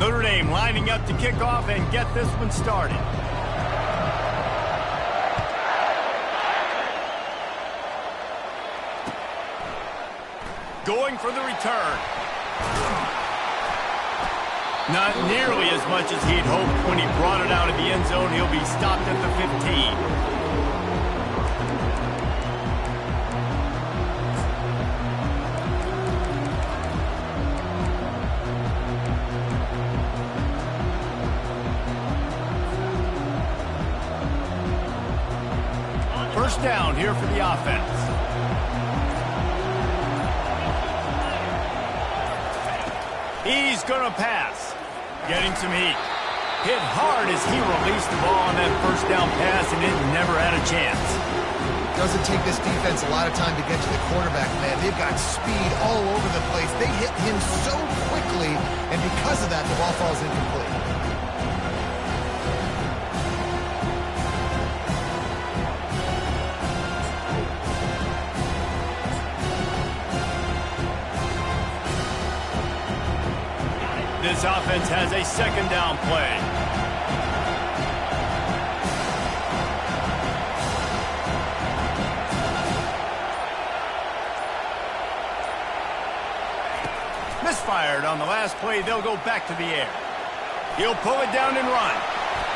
Notre Dame lining up to kick off and get this one started. Going for the return. Not nearly as much as he'd hoped when he brought it out of the end zone. He'll be stopped at the 15. First down here for the offense. He's going to pass. Getting some heat. Hit hard as he released the ball on that first down pass, and it never had a chance. Doesn't take this defense a lot of time to get to the quarterback, man. They've got speed all over the place. They hit him so quickly, and because of that, the ball falls incomplete. This offense has a second down play. Misfired on the last play. They'll go back to the air. He'll pull it down and run.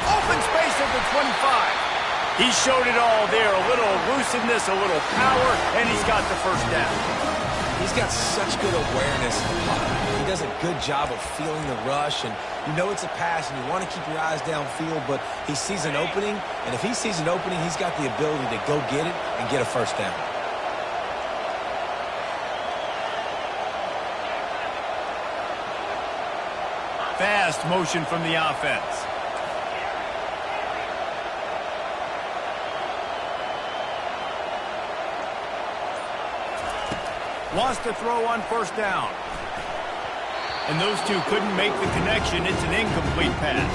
Open space at the 25. He showed it all there. A little elusiveness, a little power, and he's got the first down. He's got such good awareness. He does a good job of feeling the rush, and you know it's a pass, and you want to keep your eyes downfield, but he sees an opening, and if he sees an opening, he's got the ability to go get it and get a first down. Fast motion from the offense. Wants to throw on first down. And those two couldn't make the connection. It's an incomplete pass.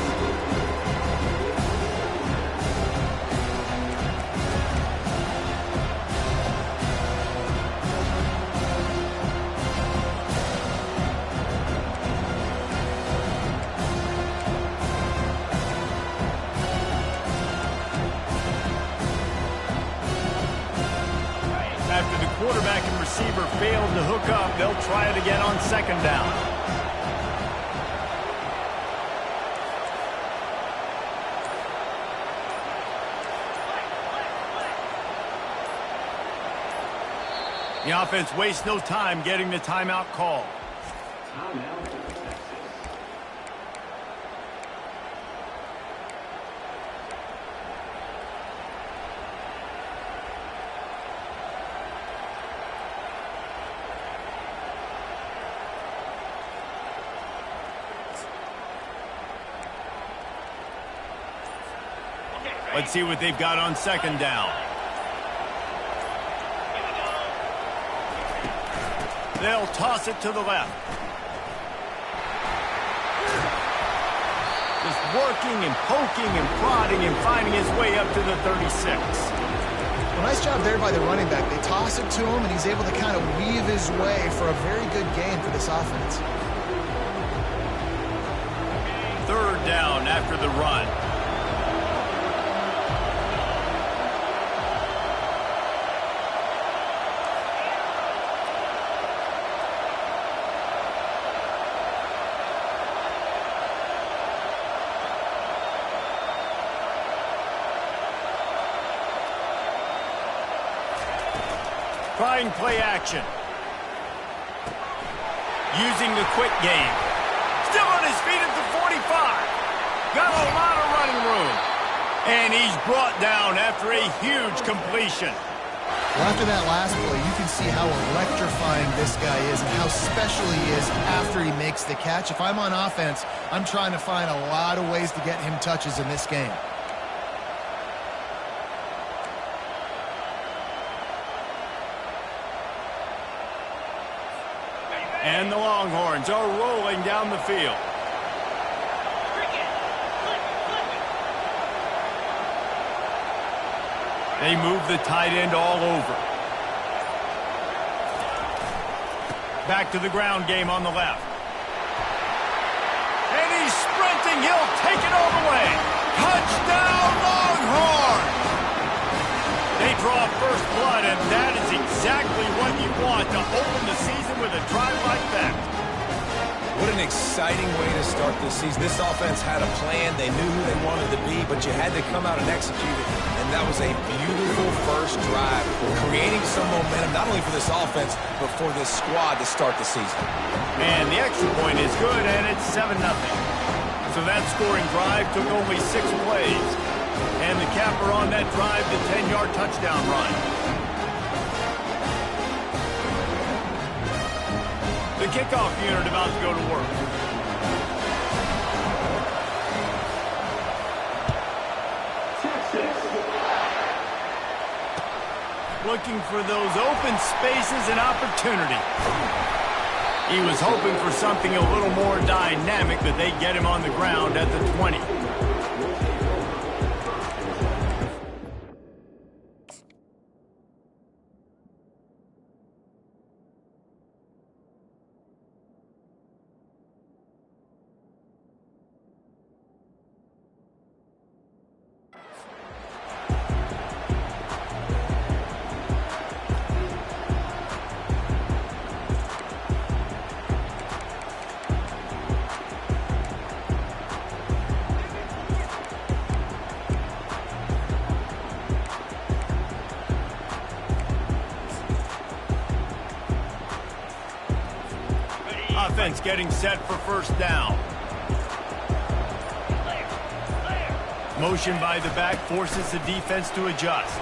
After the quarterback and receiver failed to hook up, they'll try it again on second down. The offense wastes no time getting the timeout call. Let's see what they've got on second down. They'll toss it to the left. Just working and poking and prodding and finding his way up to the 36. Well, nice job there by the running back. They toss it to him, and he's able to kind of weave his way for a very good gain for this offense. Third down after the run. Trying play action. Using the quick game. Still on his feet at the 45. Got a lot of running room. And he's brought down after a huge completion. Well, after that last play, you can see how electrifying this guy is and how special he is after he makes the catch. If I'm on offense, I'm trying to find a lot of ways to get him touches in this game. And the Longhorns are rolling down the field. They move the tight end all over. Back to the ground game on the left. And he sprinting. He'll take it all the way. Touchdown, Longhorns! They draw first blood, and that is exactly what you want to open the season with a drive like that. What an exciting way to start this season. This offense had a plan. They knew who they wanted to be, but you had to come out and execute it. And that was a beautiful first drive, creating some momentum, not only for this offense, but for this squad to start the season. And the extra point is good, and it's 7-0. So that scoring drive took only 6 plays. And the capper on that drive, the 10-yard touchdown run. The kickoff unit about to go to work. Looking for those open spaces and opportunity. He was hoping for something a little more dynamic, but they get him on the ground at the 20. Offense getting set for first down. Motion by the back forces the defense to adjust.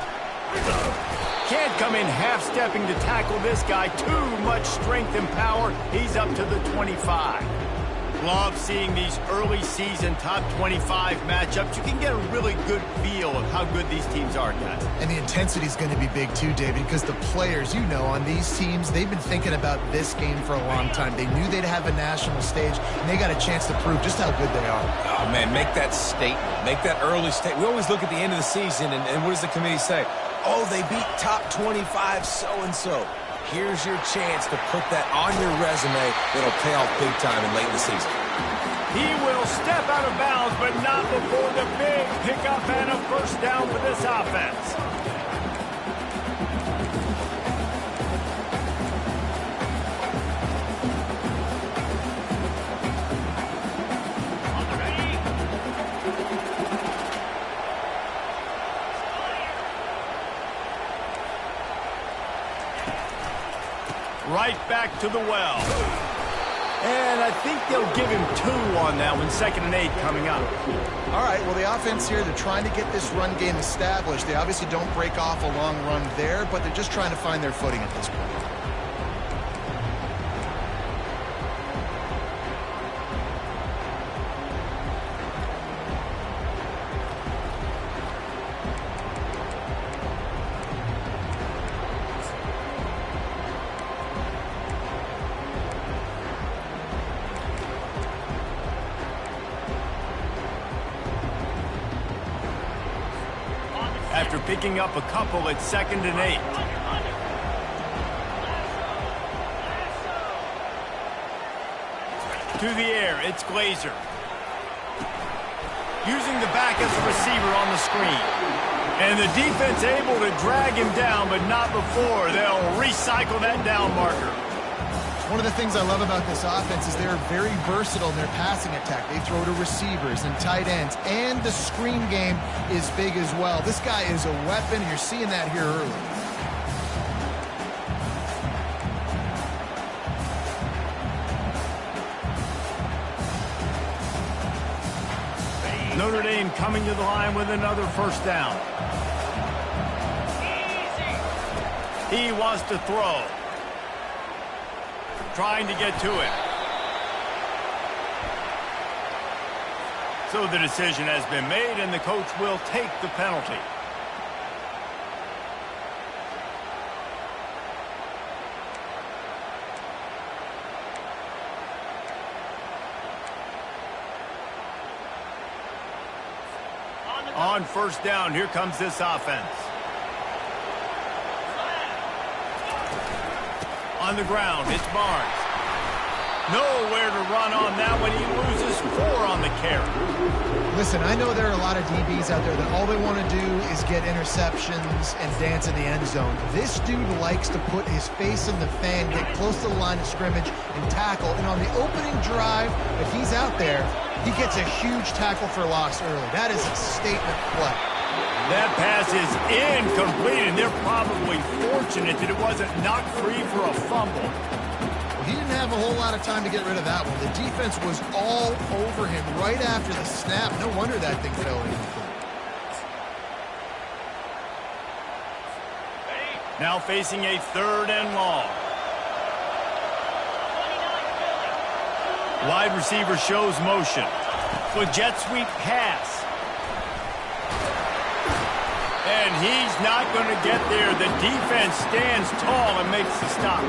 Can't come in half-stepping to tackle this guy. Too much strength and power. He's up to the 25. Love seeing these early season top 25 matchups. You can get a really good feel of how good these teams are, guys. And the intensity is going to be big too, David, because the players, you know, on these teams, they've been thinking about this game for a long time. They knew they'd have a national stage, and they got a chance to prove just how good they are. Oh, man, make that statement. Make that early statement. We always look at the end of the season, and what does the committee say? Oh, they beat top 25 so-and-so. Here's your chance to put that on your resume that'll pay off big time in late in the season. He will step out of bounds, but not before the big pickup and a first down for this offense. Right back to the well. And I think they'll give him 2 on that one. 2nd and 8 coming up. All right, well, the offense here, they're trying to get this run game established. They obviously don't break off a long run there, but they're just trying to find their footing at this point. After picking up a couple, it's 2nd and 8. To the air, it's Glazer. Using the back as a receiver on the screen. And the defense able to drag him down, but not before they'll recycle that down marker. One of the things I love about this offense is they're very versatile in their passing attack. They throw to receivers and tight ends, and the screen game is big as well. This guy is a weapon, and you're seeing that here early. Notre Dame coming to the line with another first down. He wants to throw. Trying to get to it. So the decision has been made, and the coach will take the penalty. On first down, here comes this offense. On the ground, it's Barnes. Nowhere to run on that one. He loses 4 on the carry. Listen, I know there are a lot of DBs out there that all they want to do is get interceptions and dance in the end zone. This dude likes to put his face in the fan, get close to the line of scrimmage, and tackle. And on the opening drive, if he's out there, he gets a huge tackle for loss early. That is a statement play. That pass is incomplete, and they're probably fortunate that it wasn't knocked free for a fumble. He didn't have a whole lot of time to get rid of that one. The defense was all over him right after the snap. No wonder that thing fell incomplete. Now facing a 3rd and long. Wide receiver shows motion. With jet sweep pass. And he's not going to get there. The defense stands tall and makes the stop.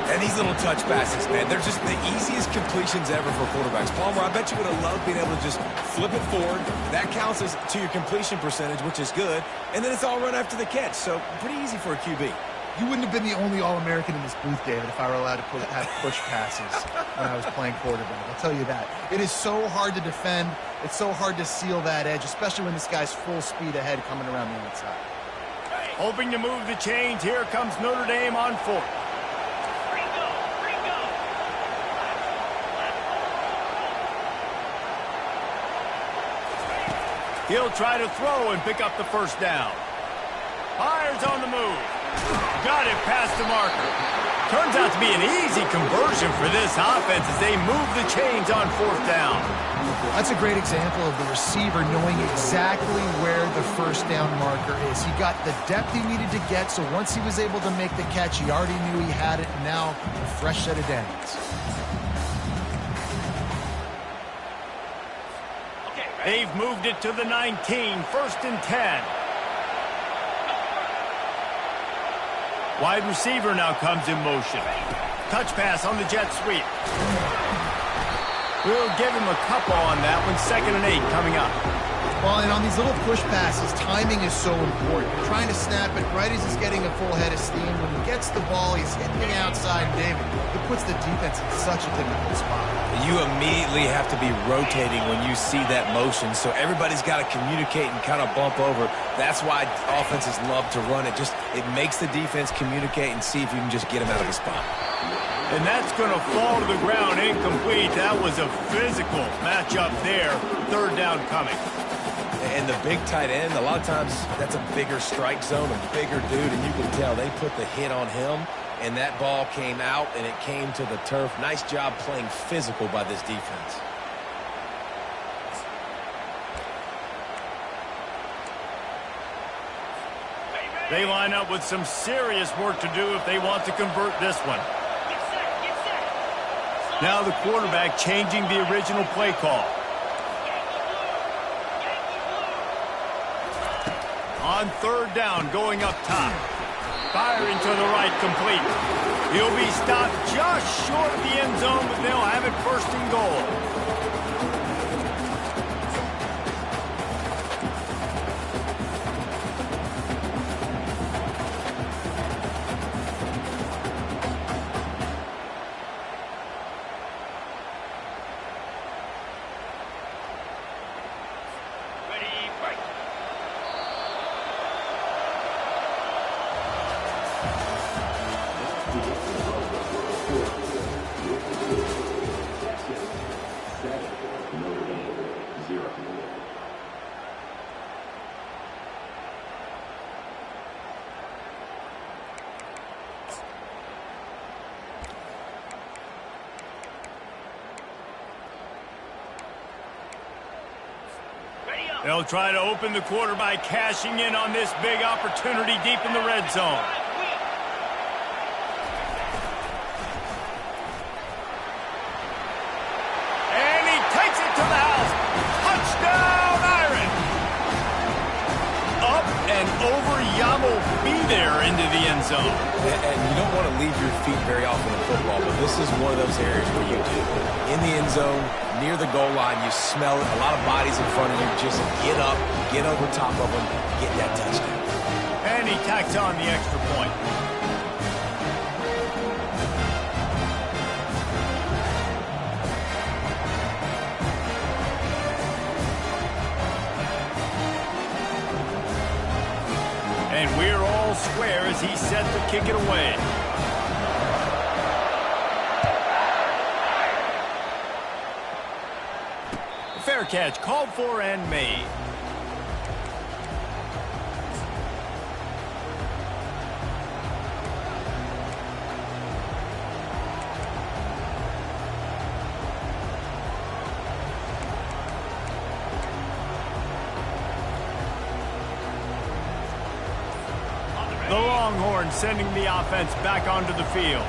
And these little touch passes, man, they're just the easiest completions ever for quarterbacks. Palmer, I bet you would have loved being able to just flip it forward. That counts as to your completion percentage, which is good. And then it's all run after the catch. So pretty easy for a QB. You wouldn't have been the only All-American in this booth, David, if I were allowed to have push passes when I was playing quarterback. I'll tell you that. It is so hard to defend. It's so hard to seal that edge, especially when this guy's full speed ahead coming around the outside. Hoping to move the chains. Here comes Notre Dame on 4th. He'll try to throw and pick up the 1st down. Fires on the move. Got it past the marker. Turns out to be an easy conversion for this offense as they move the chains on 4th down. That's a great example of the receiver knowing exactly where the 1st down marker is. He got the depth he needed to get, so once he was able to make the catch, he already knew he had it, and now a fresh set of downs. They've moved it to the 19, 1st and 10. Wide receiver now comes in motion. Touch pass on the jet sweep. We'll give him a couple on that one. 2nd and 8 coming up. Well, and on these little push passes, timing is so important. You're trying to snap it right as he's getting a full head of steam. When he gets the ball, he's hitting the outside, David. It puts the defense in such a difficult spot. You immediately have to be rotating when you see that motion, so everybody's got to communicate and kind of bump over. That's why offenses love to run it. It makes the defense communicate and see if you can just get him out of the spot. And that's going to fall to the ground incomplete. That was a physical matchup there. 3rd down coming. And the big tight end, a lot of times that's a bigger strike zone, a bigger dude, and you can tell they put the hit on him, and that ball came out, and it came to the turf. Nice job playing physical by this defense. They line up with some serious work to do if they want to convert this one. Now the quarterback changing the original play call. On 3rd down, going up top. Firing to the right, complete. He'll be stopped just short of the end zone, but they'll have it 1st and goal. They'll try to open the quarter by cashing in on this big opportunity deep in the red zone. And he takes it to the house. Touchdown, Iron! Up and over Yamo be there into the end zone. And you don't want to leave your feet very often in football, but this is one of those areas where you do. In the end zone, near the goal line, you smell it. A lot of bodies in front of you. Just get up, get over top of them, get that touchdown. And he tacks on the extra point. And we're all square as he's set to kick it away. Fair catch called for and made. The Longhorns sending the offense back onto the field.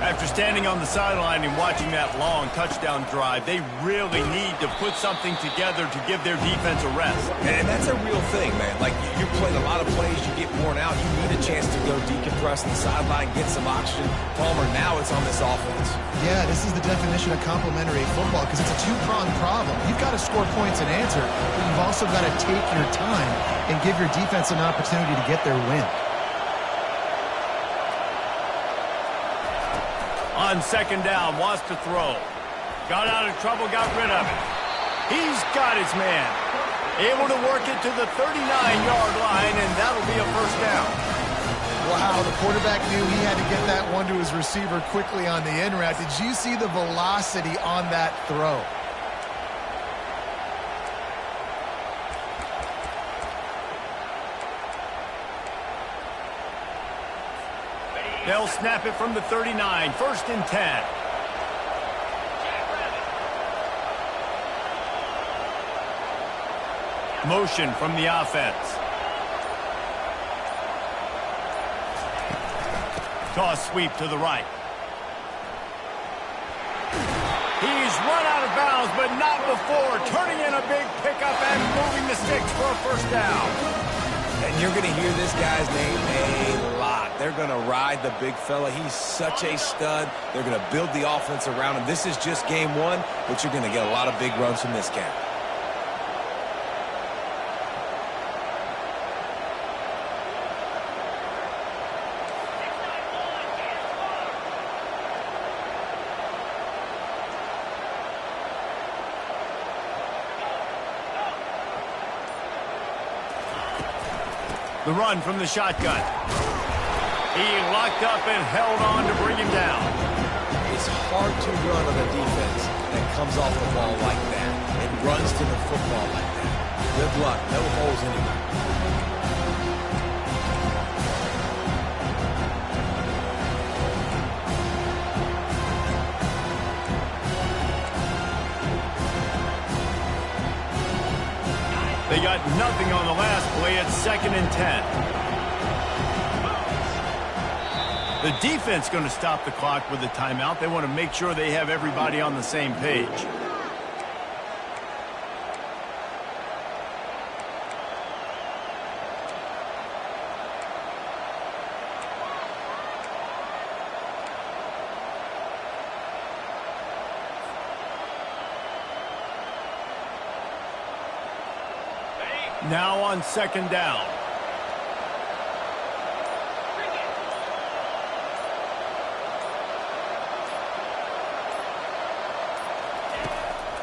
After standing on the sideline and watching that long touchdown drive, they really need to put something together to give their defense a rest. And that's a real thing, man. Like, you're playing a lot of plays, you get worn out, you need a chance to go decompress on the sideline, get some oxygen. Palmer, now it's on this offense. Yeah, this is the definition of complementary football because it's a two-pronged problem. You've got to score points and answer, but you've also got to take your time and give your defense an opportunity to get their win. On second down, wants to throw. Got out of trouble, got rid of it. He's got his man. Able to work it to the 39-yard line, and that'll be a first down. Wow, the quarterback knew he had to get that one to his receiver quickly on the in route. Did you see the velocity on that throw? They'll snap it from the 39, first and 10. Motion from the offense. Toss sweep to the right. He's run out of bounds, but not before turning in a big pickup and moving the sticks for a first down. And you're going to hear this guy's name a lot. They're going to ride the big fella. He's such a stud. They're going to build the offense around him. This is just game one, but you're going to get a lot of big runs from this guy. The run from the shotgun. He locked up and held on to bring him down. It's hard to run on a defense that comes off the ball like that and runs to the football like that. Good luck. No holes anywhere. They got nothing on the last play. It's second and 10. The defense going to stop the clock with a timeout. They want to make sure they have everybody on the same page. Now on second down.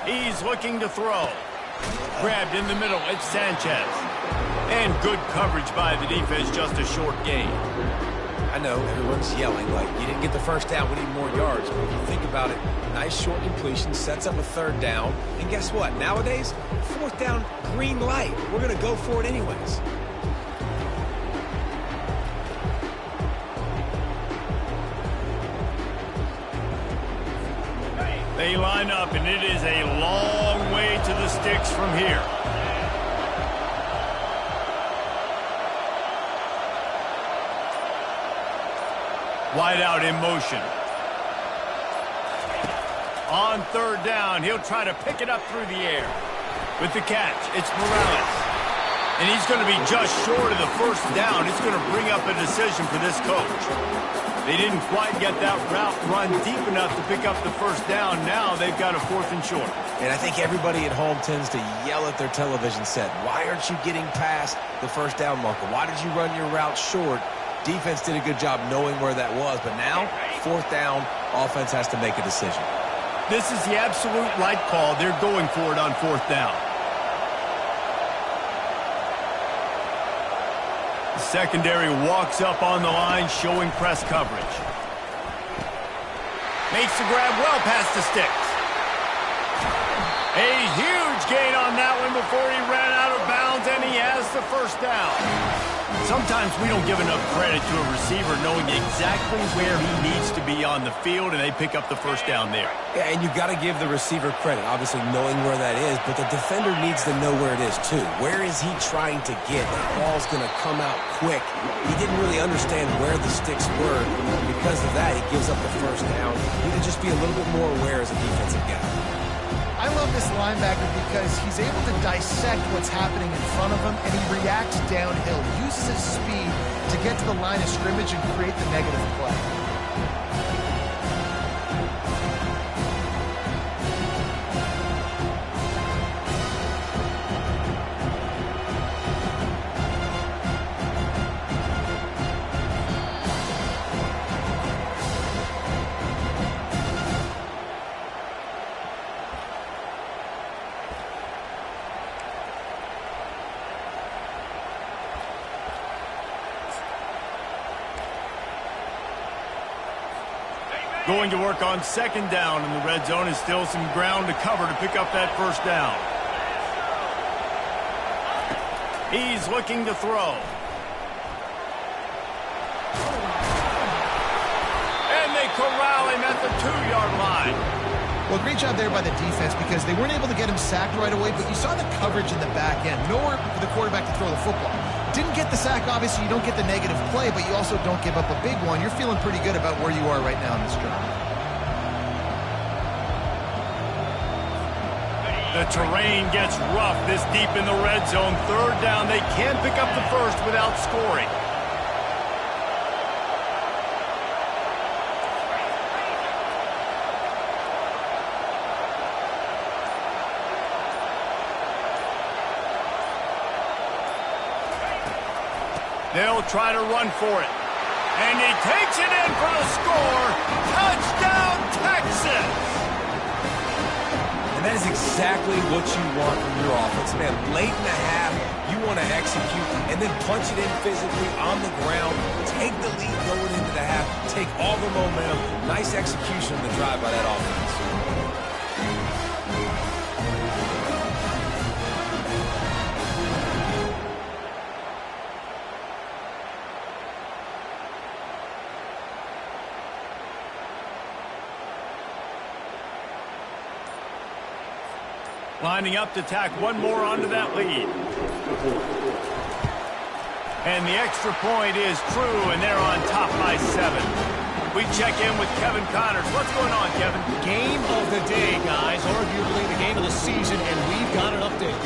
He's looking to throw. Grabbed in the middle, it's Sanchez. And good coverage by the defense, just a short gain. I know everyone's yelling like, you didn't get the first down, we need more yards. But if you think about it, nice short completion, sets up a third down. And guess what? Nowadays, fourth down, green light. We're going to go for it anyways. They line up, and it is a long way to the sticks from here. Wide out in motion. On third down, he'll try to pick it up through the air. With the catch, it's Morales. And he's going to be just short of the first down. It's going to bring up a decision for this coach. They didn't quite get that route run deep enough to pick up the first down. Now they've got a fourth and short. And I think everybody at home tends to yell at their television set. Why aren't you getting past the first down marker? Why did you run your route short? Defense did a good job knowing where that was. But now, fourth down, offense has to make a decision. This is the absolute right call. They're going for it on fourth down. The secondary walks up on the line, showing press coverage. Makes the grab well past the sticks. A huge gain on that one before he ran out of bounds, and he has the first down. Sometimes we don't give enough credit to a receiver knowing exactly where he needs to be on the field, and they pick up the first down there. Yeah, and you got to give the receiver credit, obviously knowing where that is, but the defender needs to know where it is too. Where is he trying to get? That ball's going to come out quick. He didn't really understand where the sticks were. Because of that, he gives up the first down. You need to just be a little bit more aware as a defensive guy. I love this linebacker because he's able to dissect what's happening in front of him, and he reacts downhill, uses his speed to get to the line of scrimmage and create the negative play. Going to work on second down in the red zone. Is still some ground to cover to pick up that first down. He's looking to throw. And they corral him at the 2-yard line. Well, great job there by the defense because they weren't able to get him sacked right away, but you saw the coverage in the back end. Nowhere for the quarterback to throw the football. Didn't get the sack, obviously. You don't get the negative play, but you also don't give up a big one. You're feeling pretty good about where you are right now in this drive. The terrain gets rough this deep in the red zone. Third down. They can't pick up the first without scoring. They'll try to run for it. And he takes it in for the score. Touchdown, Texas! And that is exactly what you want from your offense. Man, late in the half, you want to execute and then punch it in physically on the ground. Take the lead going into the half. Take all the momentum. Nice execution of the drive by that offense. Lining up to tack one more onto that lead. And the extra point is true, and they're on top by 7. We check in with Kevin Connors. What's going on, Kevin? Game of the day, guys. Arguably the game of the season, and we've got an update.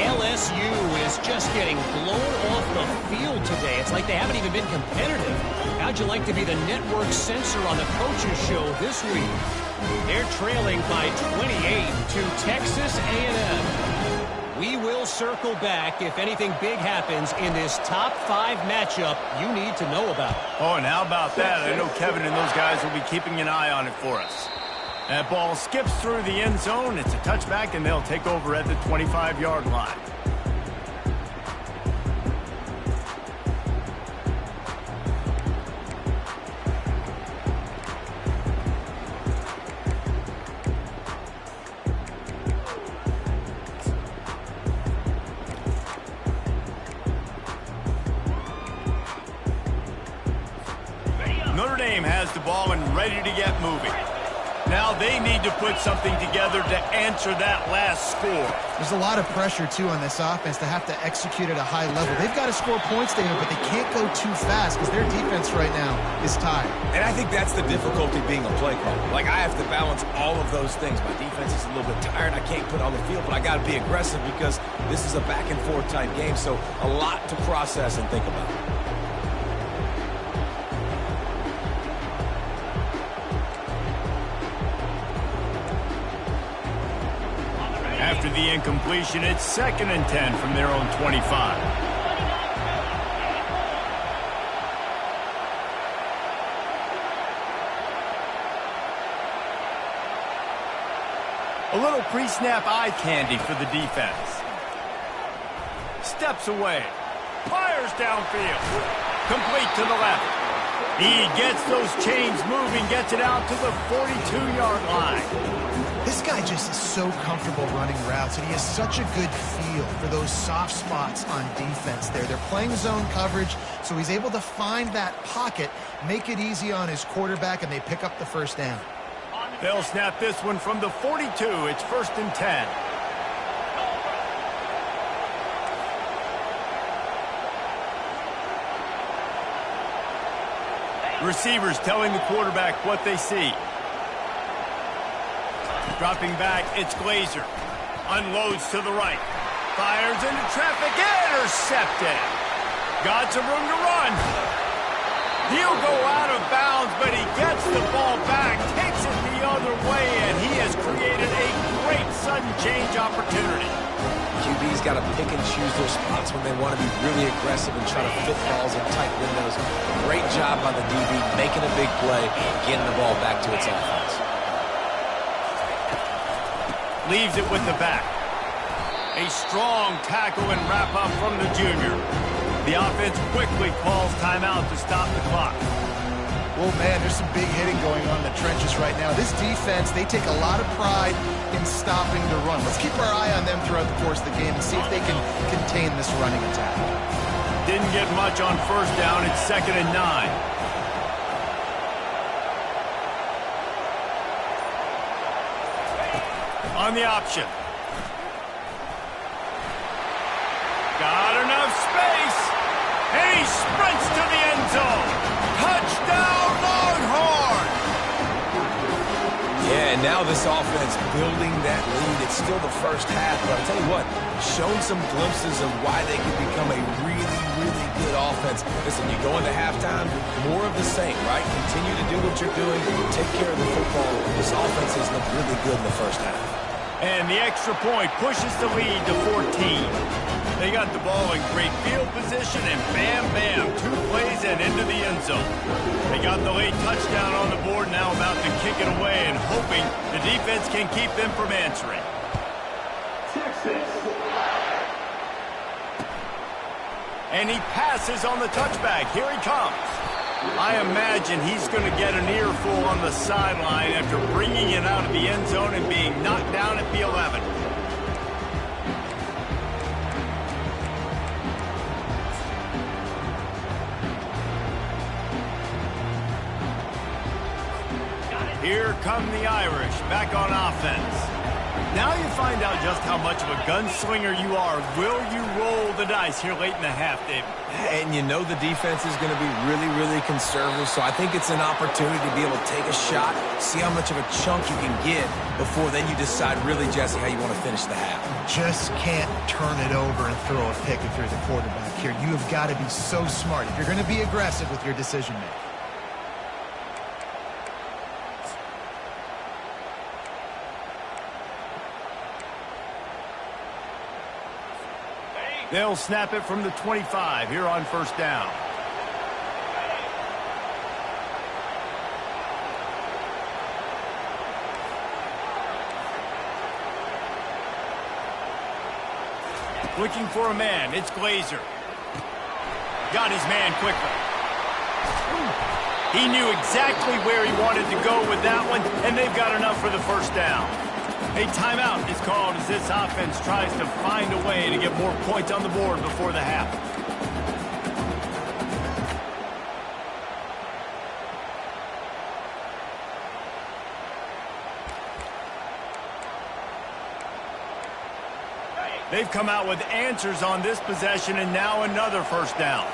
LSU is just getting blown off the field today. It's like they haven't even been competitive. How'd you like to be the network censor on the coaches show this week? They're trailing by 28 to Texas A&M. We will circle back if anything big happens in this top 5 matchup you need to know about. Oh, and how about that? I know Kevin and those guys will be keeping an eye on it for us. That ball skips through the end zone. It's a touchback, and they'll take over at the 25-yard line. Notre Dame has the ball and ready to get moving. Now they need to put something together to answer that last score. There's a lot of pressure, too, on this offense to have to execute at a high level. They've got to score points, David, but they can't go too fast because their defense right now is tired. And I think that's the difficulty being a play caller. Like, I have to balance all of those things. My defense is a little bit tired. I can't put on the field, but I got to be aggressive because this is a back-and-forth type game, so a lot to process and think about. After the incompletion, it's 2nd and 10 from their own 25. A little pre-snap eye candy for the defense. Steps away. Fires downfield. Complete to the left. He gets those chains moving, gets it out to the 42-yard line. This guy just is so comfortable running routes, and he has such a good feel for those soft spots on defense there. They're playing zone coverage, so he's able to find that pocket, make it easy on his quarterback, and they pick up the first down. They'll snap this one from the 42. It's 1st and 10. Receivers telling the quarterback what they see. Dropping back, it's Glazer. Unloads to the right. Fires into traffic. Intercepted. Got some room to run. He'll go out of bounds, but he gets the ball back, takes it the other way, and he has created a great sudden change opportunity. QB's got to pick and choose their spots when they want to be really aggressive and try to fit balls in tight windows. Great job by the DB, making a big play, getting the ball back to its offense. Leaves it with the back. A strong tackle and wrap-up from the junior. The offense quickly calls timeout to stop the clock. Well, man, there's some big hitting going on in the trenches right now. This defense, they take a lot of pride in stopping the run. Let's keep our eye on them throughout the course of the game and see if they can contain this running attack. Didn't get much on first down. It's 2nd and 9. On the option. Got enough space. And he sprints to the end zone. Touchdown, Longhorn! Yeah, and now this offense building that lead. It's still the first half, but I'll tell you what, shown some glimpses of why they could become a really, really good offense. Listen, you go into halftime, more of the same, right? Continue to do what you're doing, take care of the football. This offense has looked really good in the first half. And the extra point pushes the lead to 14. They got the ball in great field position, and bam, bam, 2 plays and into the end zone. They got the late touchdown on the board, now about to kick it away and hoping the defense can keep them from answering. And he passes on the touchback. Here he comes. I imagine he's going to get an earful on the sideline after bringing it out of the end zone and being knocked down at the 11. Here come the Irish, back on offense. Now you find out just how much of a gunslinger you are. Will you roll the dice here late in the half, David? And you know the defense is going to be really, really conservative, so I think it's an opportunity to be able to take a shot, see how much of a chunk you can get before then you decide really, Jesse, how you want to finish the half. Just can't turn it over and throw a pick if you're the quarterback here. You have got to be so smart if you're going to be aggressive with your decision-making. They'll snap it from the 25 here on first down. Looking for a man. It's Glazer. Got his man quickly. He knew exactly where he wanted to go with that one, and they've got enough for the first down. A timeout is called as this offense tries to find a way to get more points on the board before the half. They've come out with answers on this possession, and now another first down.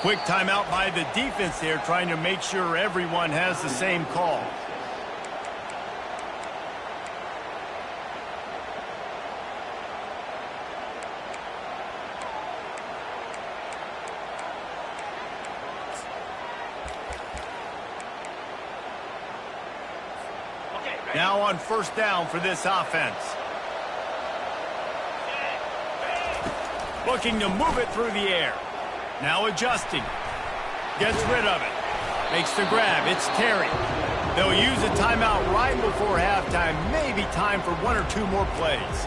Quick timeout by the defense there, trying to make sure everyone has the same call. Now on first down for this offense. Looking to move it through the air. Now adjusting. Gets rid of it. Makes the grab. It's Terry. They'll use a timeout right before halftime. Maybe time for 1 or 2 more plays.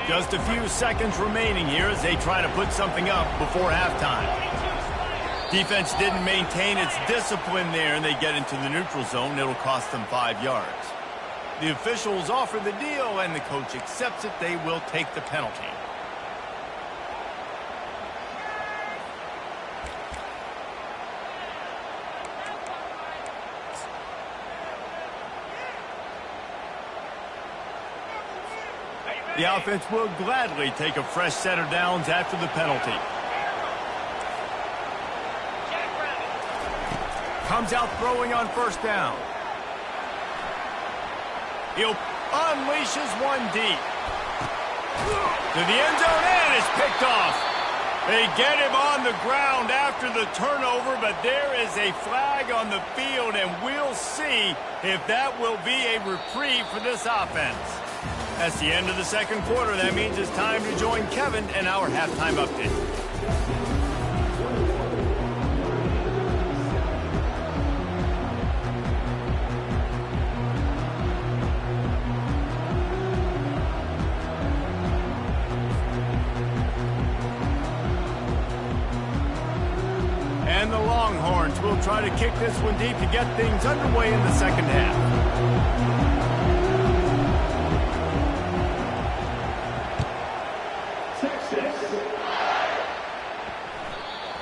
Just a few seconds remaining here as they try to put something up before halftime. Defense didn't maintain its discipline there, and they get into the neutral zone. It'll cost them 5 yards. The officials offer the deal, and the coach accepts it. They will take the penalty. The offense will gladly take a fresh set of downs after the penalty. Comes out throwing on first down. He'll unleashes one deep. To the end zone, and it's picked off. They get him on the ground after the turnover, but there is a flag on the field, and we'll see if that will be a reprieve for this offense. That's the end of the second quarter. That means it's time to join Kevin and our halftime update. And the Longhorns will try to kick this one deep to get things underway in the second half.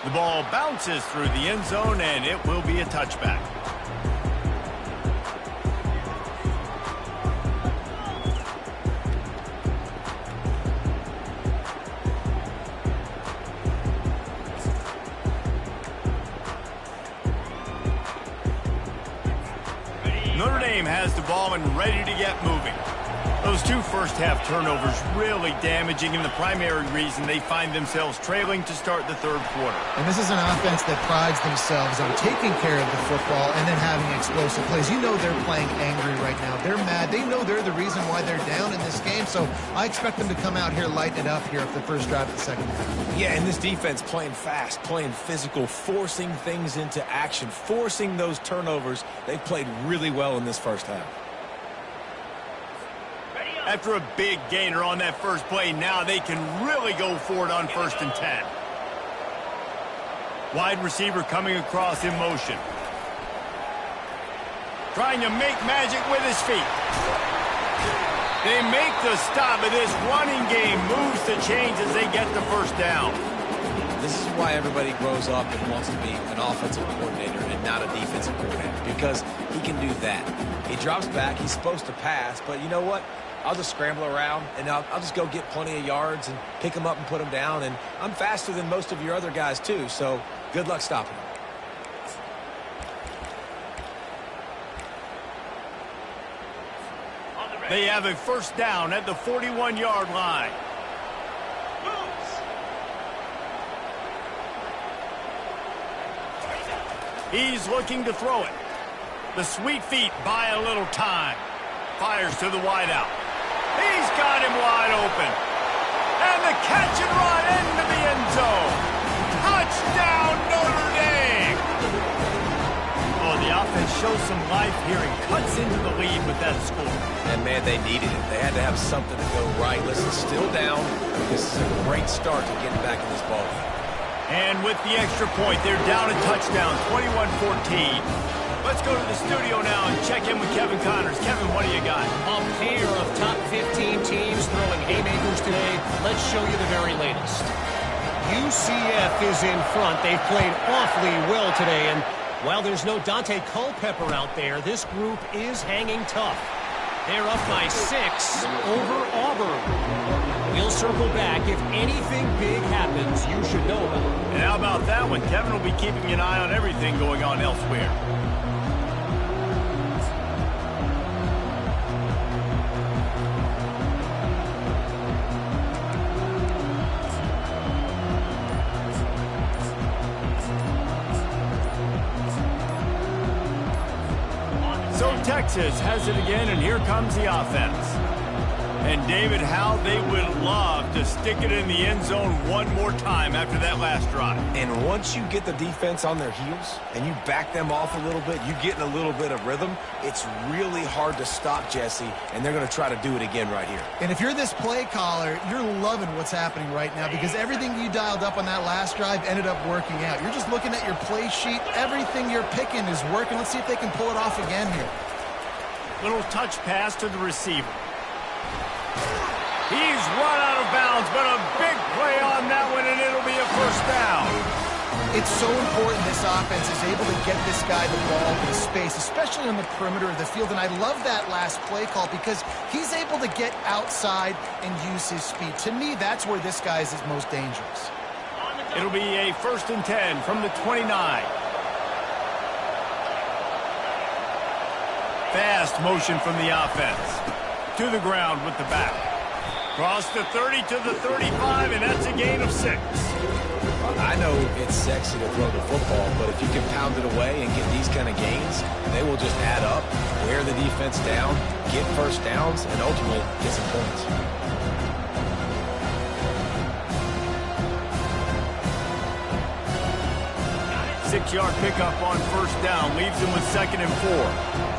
The ball bounces through the end zone, and it will be a touchback. Notre Dame has the ball and ready to get moving. Those two first-half turnovers really damaging, and the primary reason they find themselves trailing to start the third quarter. And this is an offense that prides themselves on taking care of the football and then having explosive plays. You know they're playing angry right now. They're mad. They know they're the reason why they're down in this game, so I expect them to come out here, lighten it up here for the first drive of the second half. Yeah, and this defense playing fast, playing physical, forcing things into action, forcing those turnovers. They've played really well in this first half. After a big gainer on that first play, now they can really go for it on 1st and 10. Wide receiver coming across in motion. Trying to make magic with his feet. They make the stop, but this running game moves the chains as they get the first down. This is why everybody grows up and wants to be an offensive coordinator and not a defensive coordinator, because he can do that. He drops back. He's supposed to pass, but you know what? I'll just scramble around, and I'll just go get plenty of yards and pick them up and put them down. And I'm faster than most of your other guys, too, so good luck stopping them. They have a first down at the 41-yard line. He's looking to throw it. The sweet feet buy a little time. Fires to the wideout. He's got him wide open. And the catch and run into the end zone. Touchdown, Notre Dame! Oh, the offense shows some life here and cuts into the lead with that score. And, man, they needed it. They had to have something to go right. Listen, still down. This is a great start to getting back in this ballgame. And with the extra point, they're down a touchdown, 21-14. Let's go to the studio now and check in with Kevin Connors. Kevin, what do you got? A pair of top 15 teams throwing haymakers today. Let's show you the very latest. UCF is in front. They've played awfully well today, and while there's no Dante Culpepper out there, this group is hanging tough. They're up by 6 over Auburn. We'll circle back. If anything big happens, you should know about it. And how about that one? Kevin will be keeping an eye on everything going on elsewhere. So Texas has it again, and here comes the offense. And David, how they would love to stick it in the end zone one more time after that last drive. And once you get the defense on their heels and you back them off a little bit, you get in a little bit of rhythm, it's really hard to stop, Jesse, and they're going to try to do it again right here. And if you're this play caller, you're loving what's happening right now because everything you dialed up on that last drive ended up working out. You're just looking at your play sheet. Everything you're picking is working. Let's see if they can pull it off again here. Little touch pass to the receiver. He's run out of bounds, but a big play on that one, and it'll be a first down. It's so important this offense is able to get this guy the ball in space, especially on the perimeter of the field. And I love that last play call because he's able to get outside and use his speed. To me, that's where this guy is his most dangerous. It'll be a 1st and 10 from the 29. Fast motion from the offense. To the ground with the back. Cross the 30 to the 35, and that's a gain of 6. I know it's sexy to throw the football, but if you can pound it away and get these kind of gains, they will just add up, wear the defense down, get first downs, and ultimately get some points. Six-yard pickup on first down leaves him with 2nd and 4.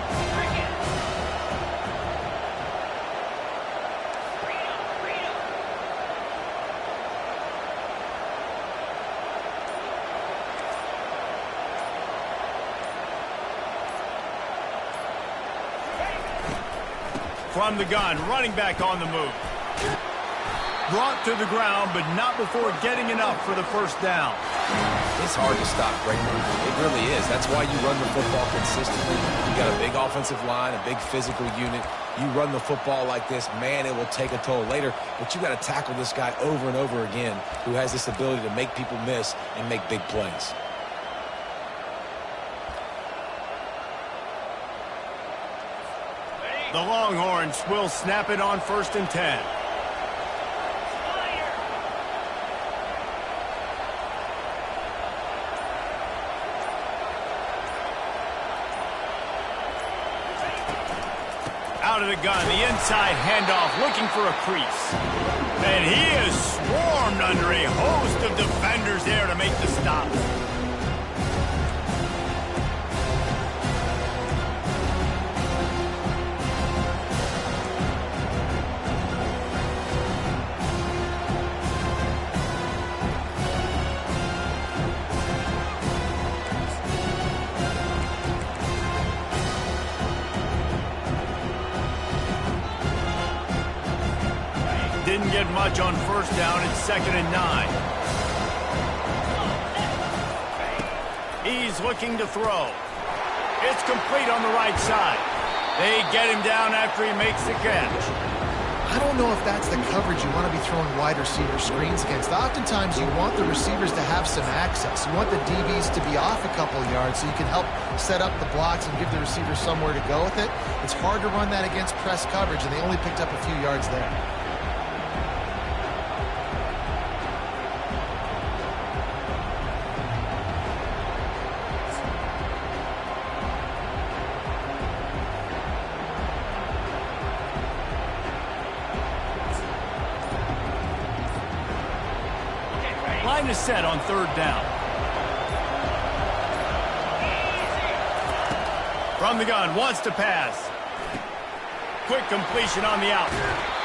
From the gun, running back on the move. Brought to the ground, but not before getting enough for the first down. It's hard to stop great movement. It really is. That's why you run the football consistently. You got a big offensive line, a big physical unit. You run the football like this, man, it will take a toll later. But you got to tackle this guy over and over again who has this ability to make people miss and make big plays. The Longhorns will snap it on 1st and 10. Out of the gun, the inside handoff, looking for a crease. And he is swarmed under a host of defenders there to make the stop. Didn't get much on first down. It's 2nd and 9. He's looking to throw. It's complete on the right side. They get him down after he makes the catch. I don't know if that's the coverage you want to be throwing wide receiver screens against. Oftentimes, you want the receivers to have some access. You want the DBs to be off a couple of yards so you can help set up the blocks and give the receiver somewhere to go with it. It's hard to run that against press coverage, and they only picked up a few yards there. Line is set on 3rd down. From the gun, wants to pass. Quick completion on the out.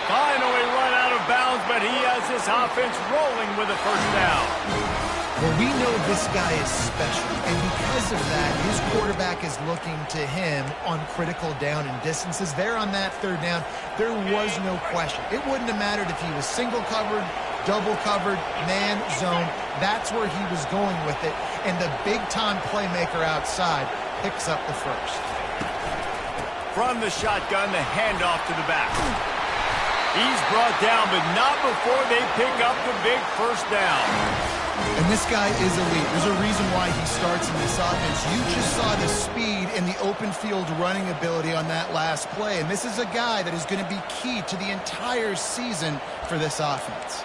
Finally run out of bounds, but he has this offense rolling with a first down. Well, we know this guy is special, and because of that, his quarterback is looking to him on critical down and distances. There on that 3rd down, there was no question. It wouldn't have mattered if he was single covered, double covered, man, zone. That's where he was going with it. And the big-time playmaker outside picks up the first. From the shotgun, the handoff to the back. He's brought down, but not before they pick up the big first down. And this guy is elite. There's a reason why he starts in this offense. You just saw the speed and the open field running ability on that last play. And this is a guy that is going to be key to the entire season for this offense.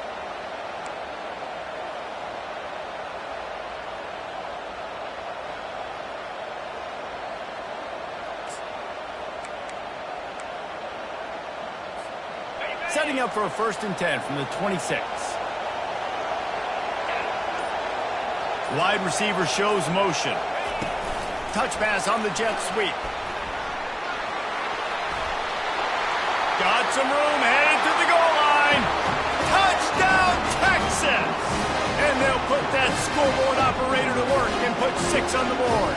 Setting up for a 1st and 10 from the 26. Wide receiver shows motion. Touch pass on the jet sweep. Got some room, headed to the goal line. Touchdown, Texas! And they'll put that scoreboard operator to work and put 6 on the board.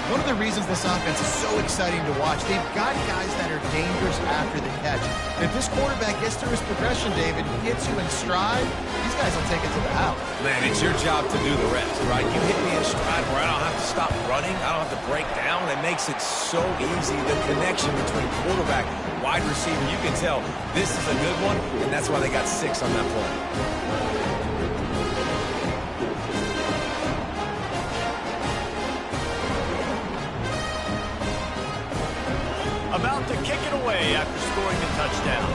One of the reasons this offense is so exciting to watch, they've got guys that are dangerous after the catch. If this quarterback gets through his progression, David, gets you in stride, these guys will take it to the house. Man, it's your job to do the rest, right? You hit me in stride where I don't have to stop running. I don't have to break down. It makes it so easy. The connection between quarterback, wide receiver, you can tell this is a good one, and that's why they got 6 on that play. About to kick it away after scoring a touchdown.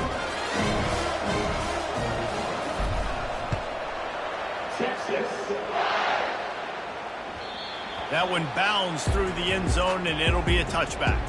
That one bounds through the end zone, and it'll be a touchback.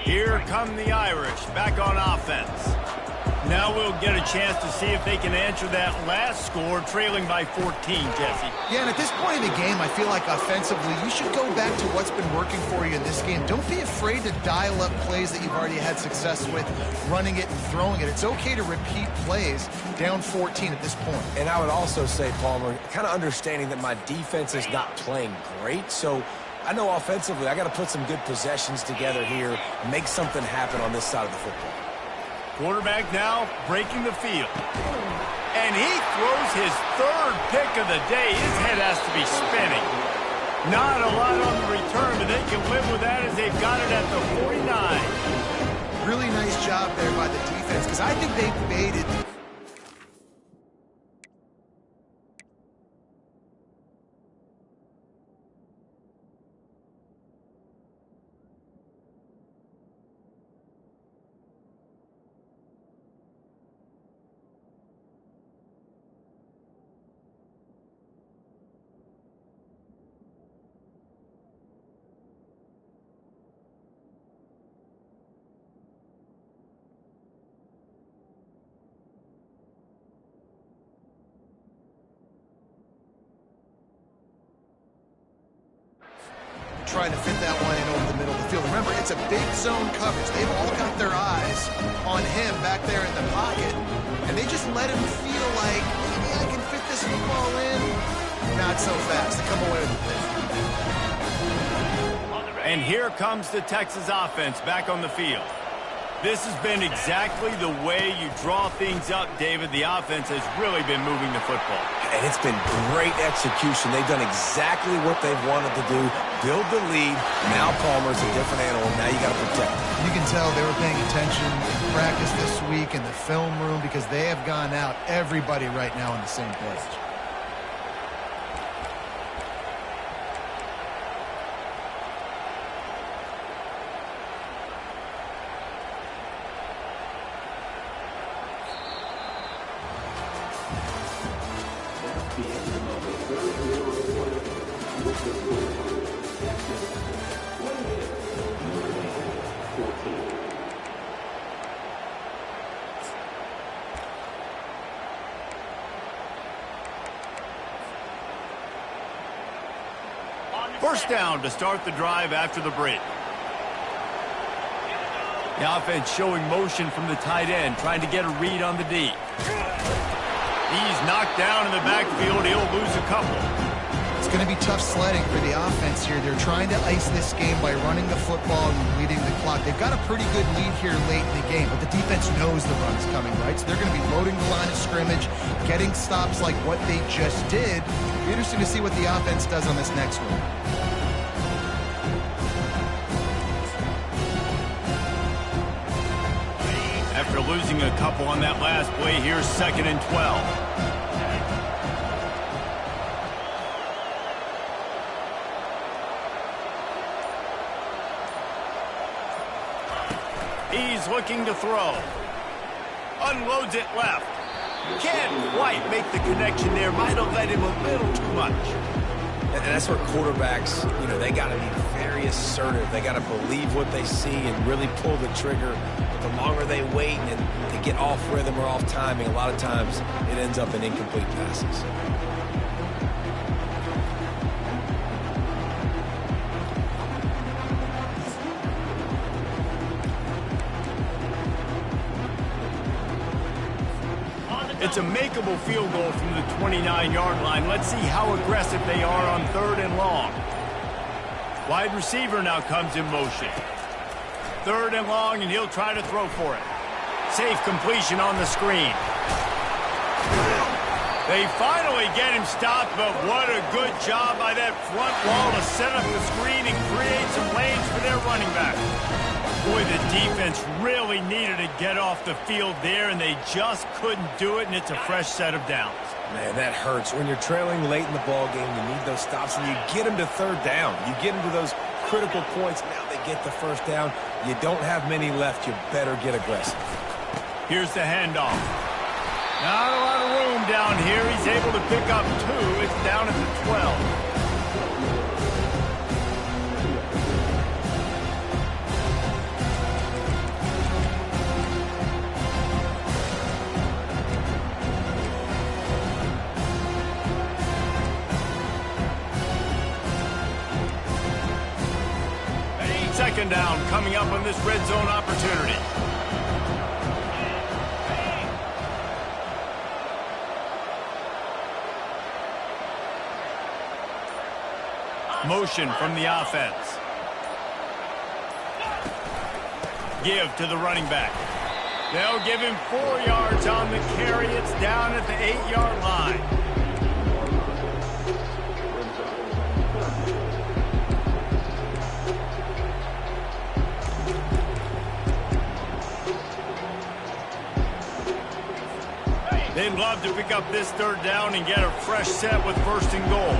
Here come the Irish, back on offense. Now we'll get a chance to see if they can answer that last score, trailing by 14, Jesse. Yeah, and at this point in the game, I feel like offensively, you should go back to what's been working for you in this game. Don't be afraid to dial up plays that you've already had success with, running it and throwing it. It's okay to repeat plays down 14 at this point. And I would also say, Palmer, kind of understanding that my defense is not playing great, so I know offensively I got to put some good possessions together here, make something happen on this side of the football. Quarterback now breaking the field. And he throws his 3rd pick of the day. His head has to be spinning. Not a lot on the return, but they can live with that as they've got it at the 49. Really nice job there by the defense, because I think they baited. Trying to fit that one in over the middle of the field. Remember, it's a big zone coverage. They've all got their eyes on him back there in the pocket, and they just let him feel like, maybe I can fit this football in. Not so fast. They come away with the pick. And here comes the Texas offense back on the field. This has been exactly the way you draw things up, David. The offense has really been moving the football. And it's been great execution. They've done exactly what they've wanted to do. Build the lead. Now Palmer's a different animal. Now you got to protect him. You can tell they were paying attention in practice this week in the film room, because they have gone out, everybody right now on the same page. First down to start the drive after the break. The offense showing motion from the tight end, trying to get a read on the D. He's knocked down in the backfield. He'll lose a couple. It's going to be tough sledding for the offense here. They're trying to ice this game by running the football and leading the clock. They've got a pretty good lead here late in the game, but the defense knows the run's coming, right? So they're going to be loading the line of scrimmage, getting stops like what they just did. It'll be interesting to see what the offense does on this next one. After losing a couple on that last play, here's 2nd and 12. He's looking to throw. Unloads it left. Can't quite make the connection there. Might have let him a little too much. And that's where quarterbacks, they got to be very assertive. They got to believe what they see and really pull the trigger. The longer they wait and they get off rhythm or off timing, a lot of times it ends up in incomplete passes. It's a makeable field goal from the 29-yard line. Let's see how aggressive they are on 3rd and long. Wide receiver now comes in motion. 3rd and long, and he'll try to throw for it. Safe completion on the screen. They finally get him stopped, but what a good job by that front wall to set up the screen and create some lanes for their running back. Boy, the defense really needed to get off the field there, and they just couldn't do it, and it's a fresh set of downs. Man, that hurts. When you're trailing late in the ball game, you need those stops, and you get them to 3rd down. You get them to those critical points. Now they get the 1st down. You don't have many left. You better get aggressive. Here's the handoff. Not a lot of room down here. He's able to pick up 2. It's down at the 12. Second down coming up on this red zone opportunity. Motion from the offense. Give to the running back. They'll give him 4 yards on the carry. It's down at the 8-yard line. They'd love to pick up this 3rd down and get a fresh set with 1st and goal.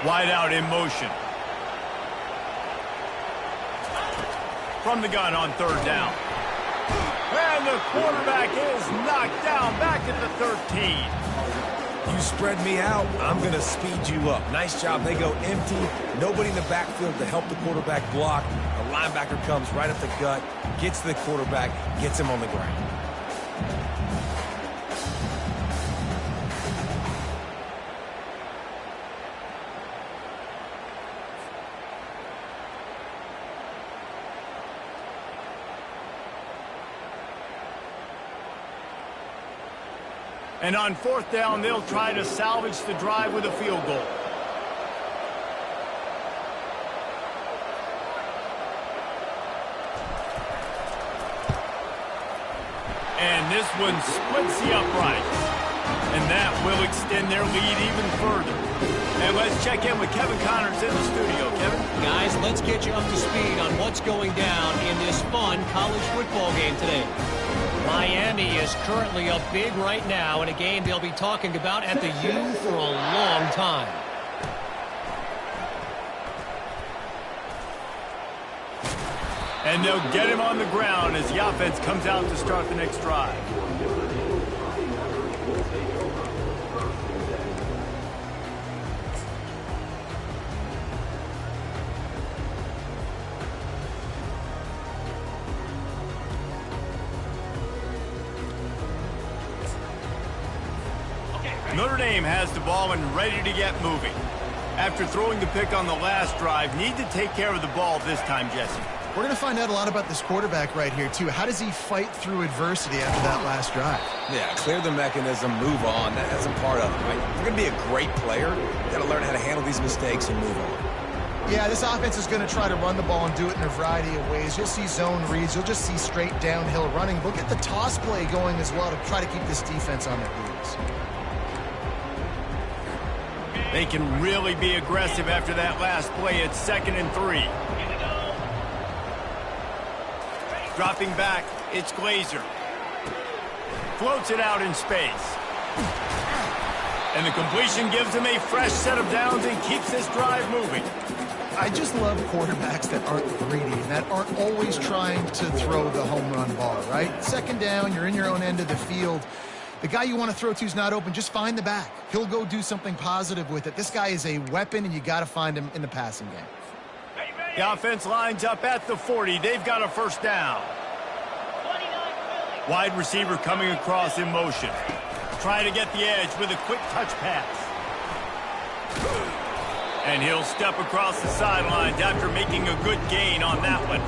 Wide out in motion. From the gun on 3rd down. And the quarterback is knocked down back at the 13. You spread me out, I'm going to speed you up. Nice job. They go empty. Nobody in the backfield to help the quarterback block. The linebacker comes right up the gut, gets to the quarterback, gets him on the ground. And on 4th down, they'll try to salvage the drive with a field goal. And this one splits the uprights. And that will extend their lead even further. And let's check in with Kevin Connors in the studio. Kevin? Guys, let's get you up to speed on what's going down in this fun college football game today. Miami is currently up big right now in a game they'll be talking about at the U for a long time. And they'll get him on the ground as the offense comes out to start the next drive. Notre Dame has the ball and ready to get moving. After throwing the pick on the last drive, need to take care of the ball this time, Jesse. We're going to find out a lot about this quarterback right here, too. How does he fight through adversity after that last drive? Yeah, clear the mechanism, move on. That's a part of it, right? If you're going to be a great player, you've got to learn how to handle these mistakes and move on. Yeah, this offense is going to try to run the ball and do it in a variety of ways. You'll see zone reads. You'll just see straight downhill running. We'll get the toss play going as well to try to keep this defense on their heels. They can really be aggressive after that last play. It's 2nd and 3. Dropping back, it's Glazer. Floats it out in space. And the completion gives him a fresh set of downs and keeps this drive moving. I just love quarterbacks that aren't greedy and that aren't always trying to throw the home run ball, right? Second down, you're in your own end of the field. The guy you want to throw to is not open. Just find the back. He'll go do something positive with it. This guy is a weapon, and you got to find him in the passing game. The offense lines up at the 40. They've got a first down. Wide receiver coming across in motion. Trying to get the edge with a quick touch pass. And he'll step across the sidelines after making a good gain on that one.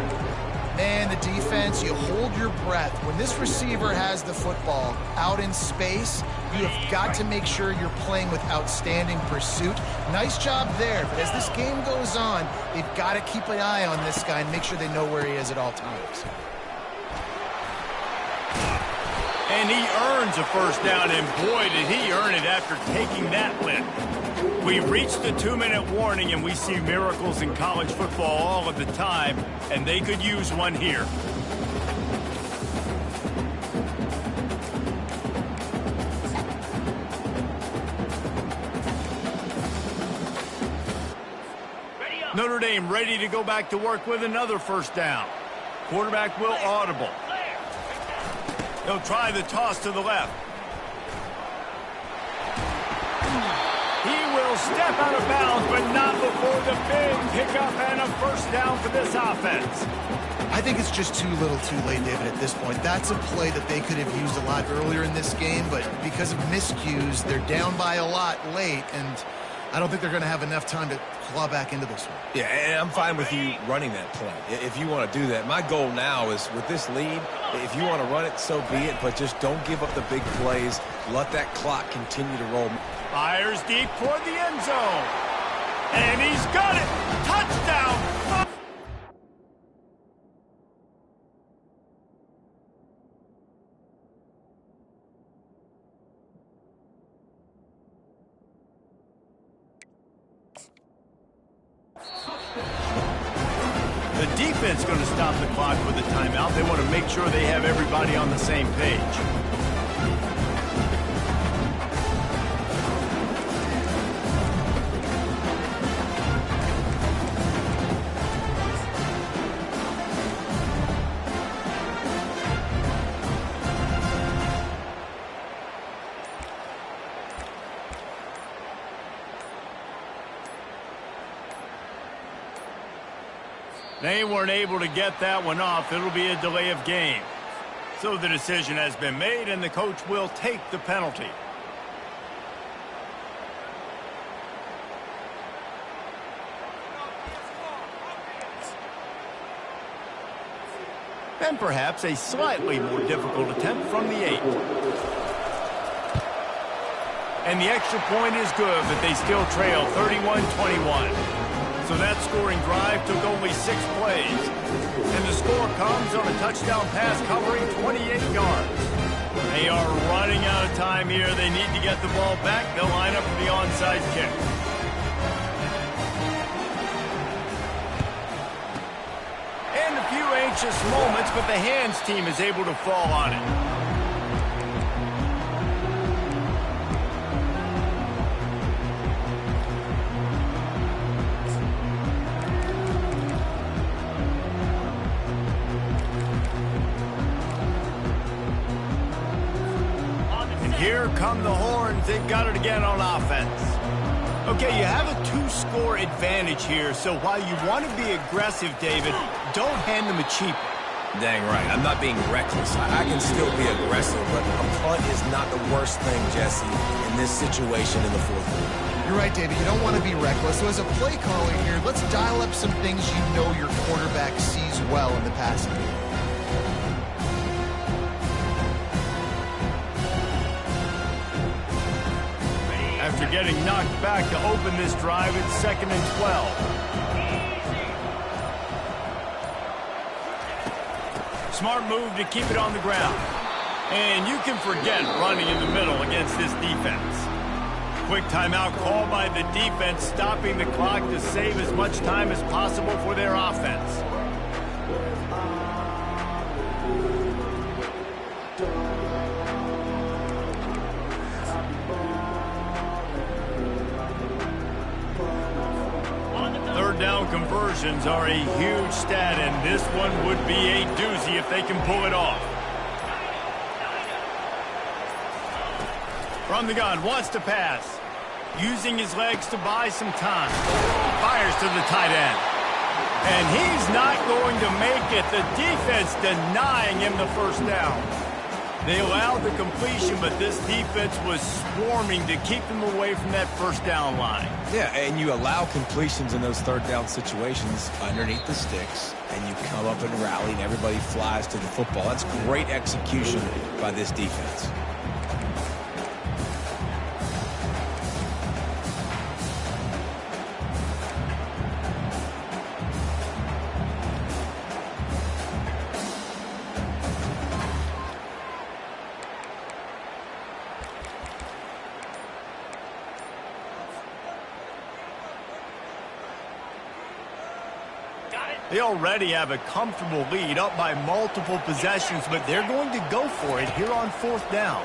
Man, the defense, you hold your breath. When this receiver has the football out in space, you have got to make sure you're playing with outstanding pursuit. Nice job there, but as this game goes on, they've got to keep an eye on this guy and make sure they know where he is at all times. And he earns a first down, and boy, did he earn it after taking that lift. We reached the 2-minute warning, and we see miracles in college football all of the time, and they could use one here. Notre Dame ready to go back to work with another first down. Quarterback will audible. He'll try the toss to the left. He will step out of bounds, but not before the big pickup and a first down for this offense. I think it's just too little too late, David, at this point. That's a play that they could have used a lot earlier in this game, but because of miscues, they're down by a lot late, and I don't think they're going to have enough time to claw back into this one. Yeah, and I'm fine with you running that play if you want to do that. My goal now is with this lead, if you want to run it, so be it, but just don't give up the big plays. Let that clock continue to roll. Fires deep toward the end zone. And he's got it. Touchdown. The defense going to stop the clock with a timeout. They want to make sure they have everybody on the same page. They weren't able to get that one off. It'll be a delay of game. So the decision has been made, and the coach will take the penalty. And perhaps a slightly more difficult attempt from the 8. And the extra point is good, but they still trail 31-21. So that scoring drive took only 6 plays. And the score comes on a touchdown pass covering 28 yards. They are running out of time here. They need to get the ball back. They'll line up for the onside kick. And a few anxious moments, but the hands team is able to fall on it. Here come the horns. They've got it again on offense. Okay, you have a 2-score advantage here, so while you want to be aggressive, David, don't hand them a cheap. Dang right. I'm not being reckless. I can still be aggressive, but a punt is not the worst thing, Jesse, in this situation in the fourth quarter. You're right, David. You don't want to be reckless. So as a play caller here, let's dial up some things you know your quarterback sees well in the passing game. After getting knocked back to open this drive, it's 2nd and 12. Smart move to keep it on the ground. And you can forget running in the middle against this defense. Quick timeout called by the defense, stopping the clock to save as much time as possible for their offense. conversions are a huge stat, and this one would be a doozy if they can pull it off. From the gun, wants to pass. Using his legs to buy some time. Fires to the tight end. And he's not going to make it. The defense denying him the first down. They allowed the completion, but this defense was swarming to keep them away from that first down line. Yeah, and you allow completions in those third down situations underneath the sticks, and you come up and rally, and everybody flies to the football. That's great execution by this defense. They already have a comfortable lead, up by multiple possessions, but they're going to go for it here on fourth down.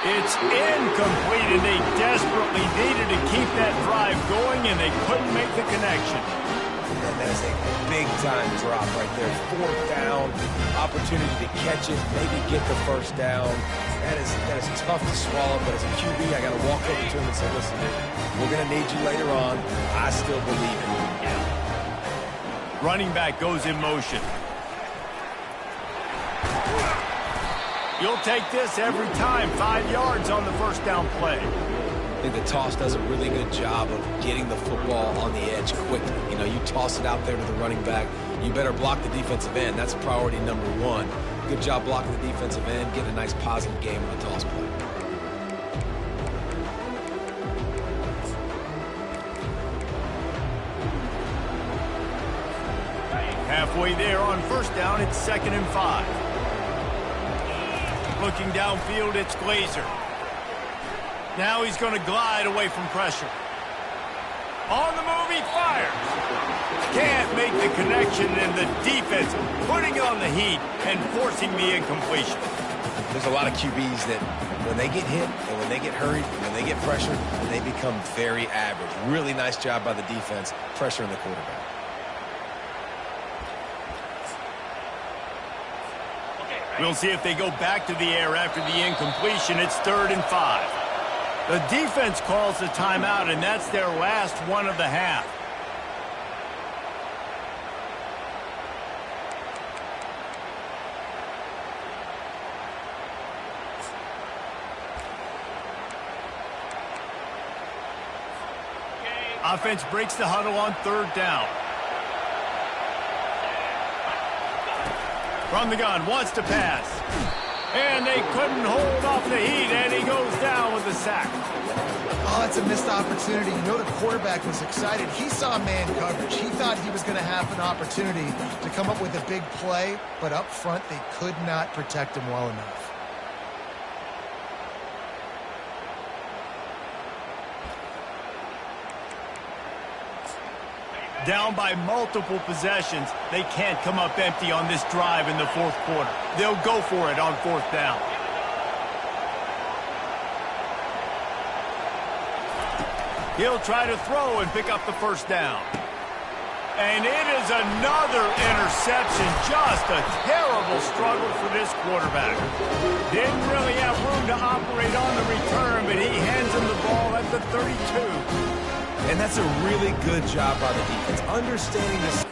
It's incomplete, and they desperately needed to keep that drive going, and they couldn't make the connection. And that's a big-time drop right there. Fourth down, opportunity to catch it, maybe get the first down. That is tough to swallow, but as a QB, I got to walk over to him and say, listen, we're going to need you later on. I still believe in you. Running back goes in motion. You'll take this every time. 5 yards on the first down play. I think the toss does a really good job of getting the football on the edge quickly. You know, you toss it out there to the running back. You better block the defensive end. That's priority number one. Good job blocking the defensive end, getting a nice positive game on the toss play. Halfway there on first down, it's 2nd and 5. Looking downfield, it's Glazer. Now he's going to glide away from pressure. On the move, he fires. Can't make the connection, and the defense putting on the heat and forcing the incompletion. There's a lot of QBs that when they get hit and when they get hurried, when they get pressured, they become very average. Really nice job by the defense, pressuring the quarterback. We'll see if they go back to the air after the incompletion. It's 3rd and 5. The defense calls the timeout, and that's their last one of the half. Offense breaks the huddle on 3rd down. From the gun, wants to pass. And they couldn't hold off the heat, and he goes down with the sack. Oh, it's a missed opportunity. You know the quarterback was excited. He saw man coverage. He thought he was going to have an opportunity to come up with a big play, but up front they could not protect him well enough. Down by multiple possessions, they can't come up empty on this drive in the 4th quarter. They'll go for it on 4th down. He'll try to throw and pick up the first down. And it is another interception. Just a terrible struggle for this quarterback. Didn't really have room to operate on the return, but he hands him the ball at the 32. And that's a really good job by the defense, understanding this.